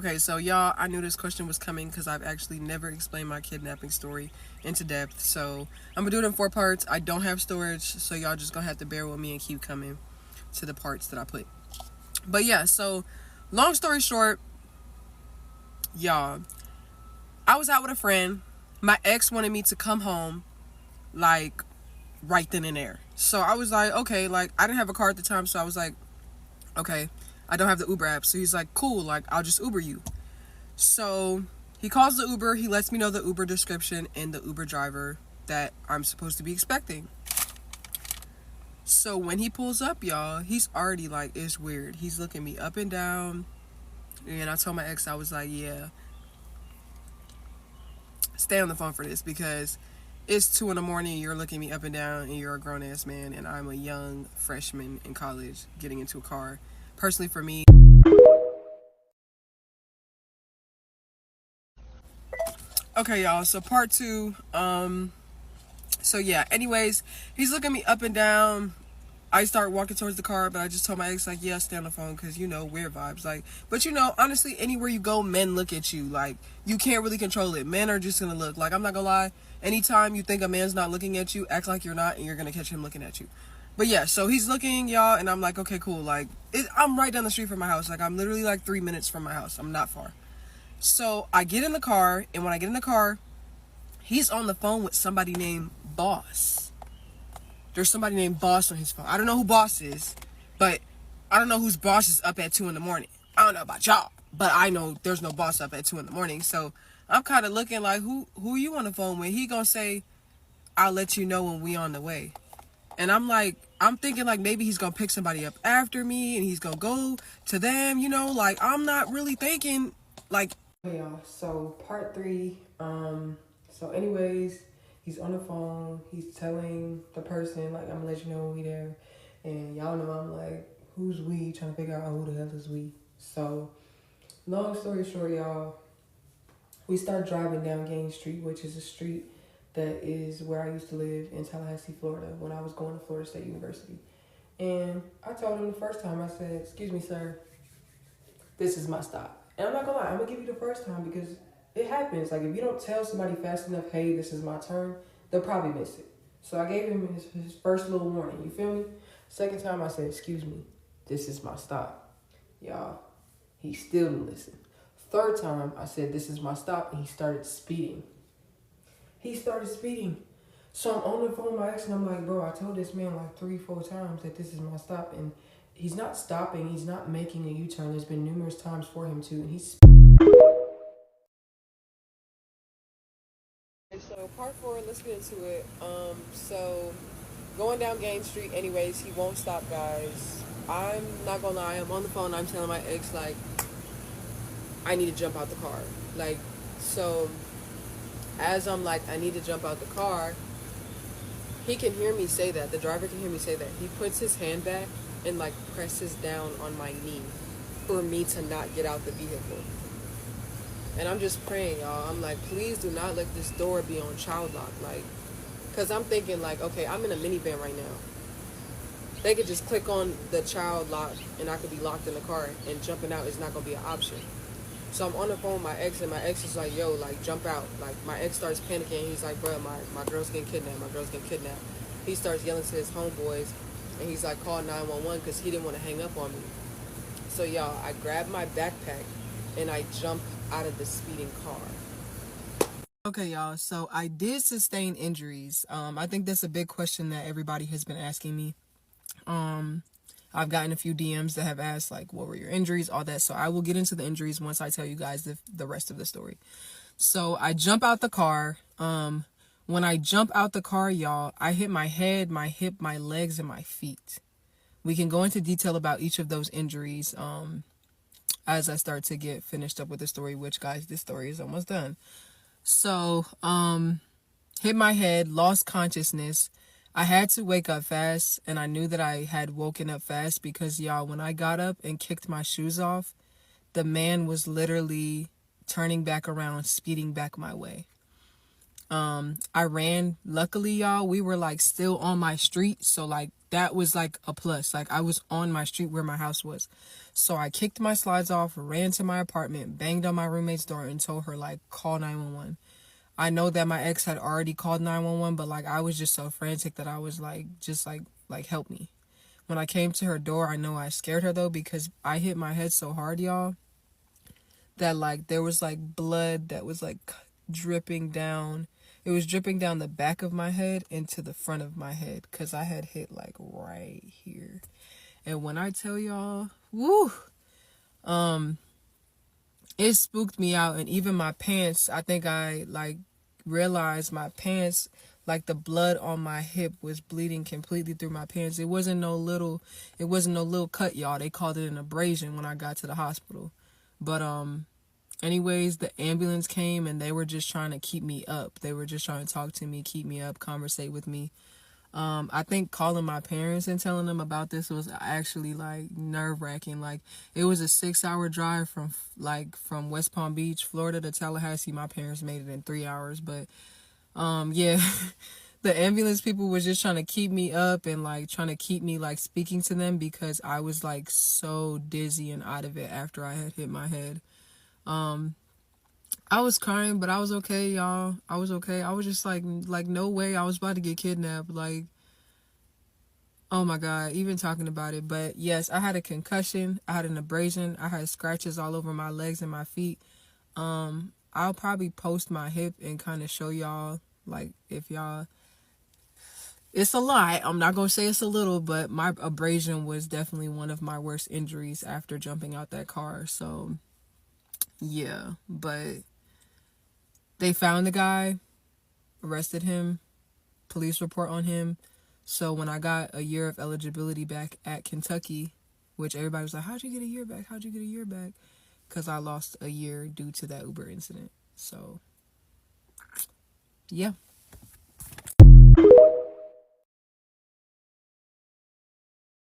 Okay, so y'all, I knew this question was coming because I've actually never explained my kidnapping story into depth. So I'm gonna do it in 4 parts. I don't have storage, so y'all just gonna have to bear with me and keep coming to the parts that I put. But yeah, so long story short, y'all, I was out with a friend. My ex wanted me to come home like right then and there. So I was like, okay, like I didn't have a car at the time, so I was like, okay, I don't have the Uber app. So he's like, cool, like I'll just Uber you. So he calls the Uber, he lets me know the Uber description and the Uber driver that I'm supposed to be expecting. So when he pulls up, y'all, he's already like, it's weird. He's looking me up and down. And I told my ex, I was like, yeah, stay on the phone for this because it's 2 in the morning. You're looking me up and down, and you're a grown ass man, and I'm a young freshman in college getting into a car. Personally, for me, okay, y'all. So part two. So yeah. Anyways, he's looking me up and down. I start walking towards the car, but I just told my ex, like, yeah, stay on the phone because, weird vibes. Like, but honestly, anywhere you go, men look at you. Like, you can't really control it. Men are just going to look. Like, I'm not going to lie. Anytime you think a man's not looking at you, act like you're not, and you're going to catch him looking at you. But yeah, so he's looking, y'all, and I'm like, okay, cool. Like, I'm right down the street from my house. Like, I'm literally like 3 minutes from my house. I'm not far. So I get in the car, and when I get in the car, he's on the phone with somebody named Boss. There's somebody named Boss on his phone. I don't know who Boss is, but I don't know whose boss is up at 2 in the morning. I don't know about y'all, but I know there's no boss up at 2 in the morning. So I'm kind of looking like, who you on the phone with? He gonna say, I'll let you know when we on the way. And I'm thinking like maybe he's gonna pick somebody up after me and he's gonna go to them, like I'm not really thinking like. Hey y'all, so part three. So anyways, he's on the phone. He's telling the person like I'm gonna let you know when we there, and y'all know I'm like, who's we? Trying to figure out who the hell is we. So long story short, y'all, we start driving down Gaines Street, which is a street that is where I used to live in Tallahassee, Florida, when I was going to Florida State University. And I told him the first time, I said, excuse me, sir, this is my stop. And I'm not gonna lie, I'm gonna give you the first time because it happens. Like, if you don't tell somebody fast enough, hey, this is my turn, they'll probably miss it. So I gave him his first little warning, you feel me? Second time, I said, excuse me, this is my stop. Y'all, he still didn't listen. Third time, I said, this is my stop, and he started speeding. So I'm on the phone with my ex, and I'm like, bro, I told this man like 3-4 times that this is my stop, and he's not stopping, he's not making a U-turn. There's been numerous times for him to, and he's... So part 4, let's get into it. So going down Gaines Street, anyways, he won't stop, guys. I'm not gonna lie, I'm on the phone, I'm telling my ex, like, I need to jump out the car. Like, so as I'm like, I need to jump out the car, he can hear me say that. The driver can hear me say that. He puts his hand back and like presses down on my knee for me to not get out the vehicle. And I'm just praying, y'all. I'm like, please do not let this door be on child lock. Like, because I'm thinking like, okay, I'm in a minivan right now. They could just click on the child lock and I could be locked in the car and jumping out is not going to be an option. So I'm on the phone with my ex, and my ex is like, yo, like, jump out. Like, my ex starts panicking. He's like, bro, my girl's getting kidnapped. He starts yelling to his homeboys, and he's like, call 911 because he didn't want to hang up on me. So, y'all, I grabbed my backpack, and I jumped out of the speeding car. Okay, y'all, so I did sustain injuries. I think that's a big question that everybody has been asking me. I've gotten a few DMs that have asked, like, what were your injuries, all that. So I will get into the injuries once I tell you guys the rest of the story. So I jump out the car. When I jump out the car, y'all, I hit my head, my hip, my legs, and my feet. We can go into detail about each of those injuries as I start to get finished up with the story, which, guys, this story is almost done. So, hit my head, lost consciousness. I had to wake up fast, and I knew that I had woken up fast because, y'all, when I got up and kicked my shoes off, the man was literally turning back around, speeding back my way. I ran. Luckily, y'all, we were, like, still on my street, so, like, that was like a plus. Like I was on my street where my house was. So I kicked my slides off, ran to my apartment, banged on my roommate's door and told her like call 911. I know that my ex had already called 911, but like I was just so frantic that I was like just like help me. When I came to her door, I know I scared her though, because I hit my head so hard, y'all, that like there was like blood that was like dripping down. It was dripping down the back of my head into the front of my head, because I had hit like right here. And when I tell y'all, woo, it spooked me out. And even my pants, I think I like realized my pants, like the blood on my hip was bleeding completely through my pants. It wasn't no little cut, y'all. They called it an abrasion when I got to the hospital. But anyways, the ambulance came and they were just trying to keep me up. They were just trying to talk to me, keep me up, conversate with me. I think calling my parents and telling them about this was actually like nerve-wracking. Like it was a 6-hour drive from West Palm Beach, Florida to Tallahassee. My parents made it in 3 hours, but yeah. The ambulance people was just trying to keep me up and like trying to keep me like speaking to them, because I was like so dizzy and out of it after I had hit my head. I was crying, but I was okay, y'all. I was okay. I was just like no way I was about to get kidnapped. Like, oh my God, even talking about it. But yes, I had a concussion. I had an abrasion. I had scratches all over my legs and my feet. I'll probably post my hip and kind of show y'all, like, if y'all, it's a lot. I'm not going to say it's a little, but my abrasion was definitely one of my worst injuries after jumping out that car. So, yeah, but they found the guy, arrested him, police report on him. So when I got a year of eligibility back at Kentucky, which everybody was like, how'd you get a year back? How'd you get a year back? Because I lost a year due to that Uber incident. So, yeah.